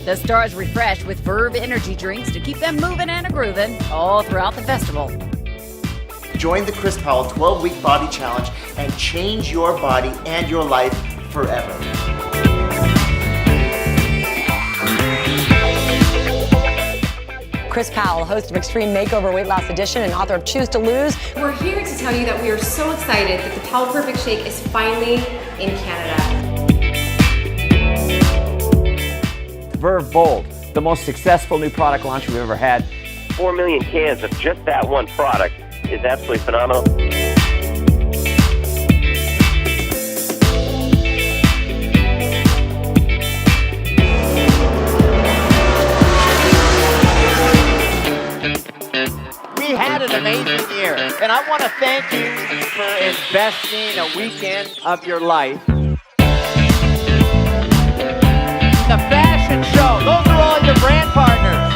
The stars refreshed with Verve energy drinks to keep them moving and a-grooving all throughout the festival. Join the Chris Powell 12-week body challenge and change your body and your life forever. Chris Powell, host of Extreme Makeover Weight Loss Edition and author of Choose to Lose. We're here to tell you that we are so excited that the Powell Perfect Shake is finally in Canada. Verve Bold, the most successful new product launch we've ever had. 4 million cans of just that one product is absolutely phenomenal. We had an amazing year, and I want to thank you for investing a weekend of your life. The fashion show, those are all your brand partners.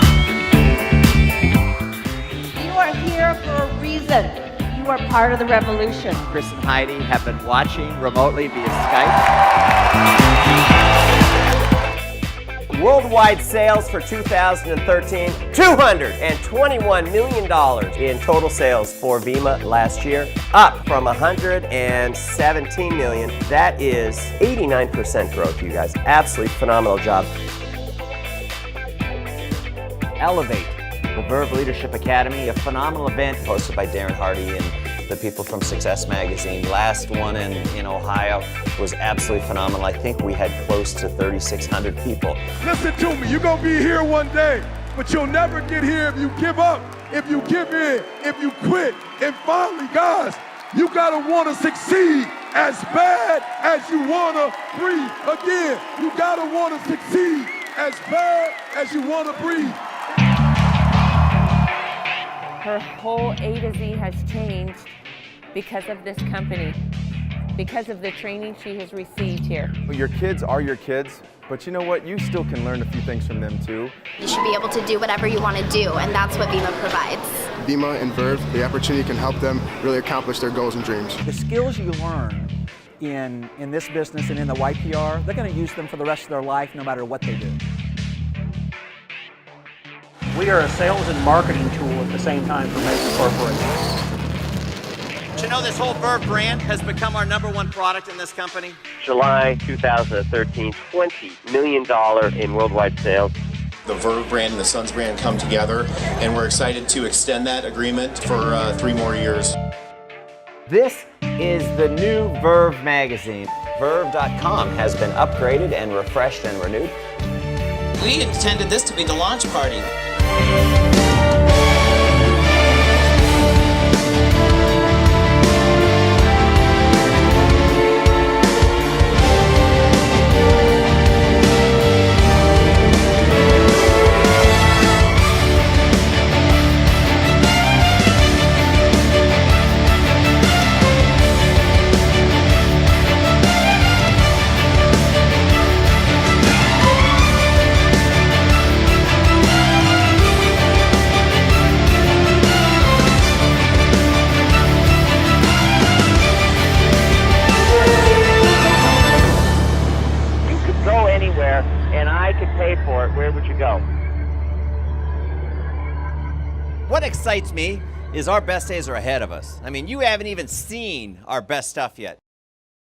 You are here for a reason. You are part of the revolution. Chris and Heidi have been watching remotely via Skype. Worldwide sales for 2013, $221 million in total sales for Vima last year, up from $117 million. That is 89% growth, you guys. Absolutely phenomenal job. Elevate, the Verve Leadership Academy, a phenomenal event hosted by Darren Hardy and the people from Success Magazine. Last one in Ohio was absolutely phenomenal. I think we had close to 3,600 people. Listen to me, you're gonna be here one day, but you'll never get here if you give up, if you give in, if you quit. And finally, guys, you gotta wanna succeed as bad as you wanna breathe. Again, you gotta wanna succeed as bad as you wanna breathe. Her whole A to Z has changed because of this company, because of the training she has received here. Your kids are your kids, but you know what? You still can learn a few things from them too. You should be able to do whatever you want to do, and that's what Vima provides. Vima and Verve, the opportunity can help them really accomplish their goals and dreams. The skills you learn in this business and in the YPR, they're going to use them for the rest of their life no matter what they do. We are a sales and marketing tool at the same time for major corporations. You know, this whole Verve brand has become our #1 product in this company. July 2013, $20 million in worldwide sales. The Verve brand and the Suns brand come together, and we're excited to extend that agreement for 3 more years. This is the new Verve magazine. Verve.com has been upgraded and refreshed and renewed. We intended this to be the launch party. And I could pay for it, where would you go? What excites me is our best days are ahead of us. I mean, you haven't even seen our best stuff yet.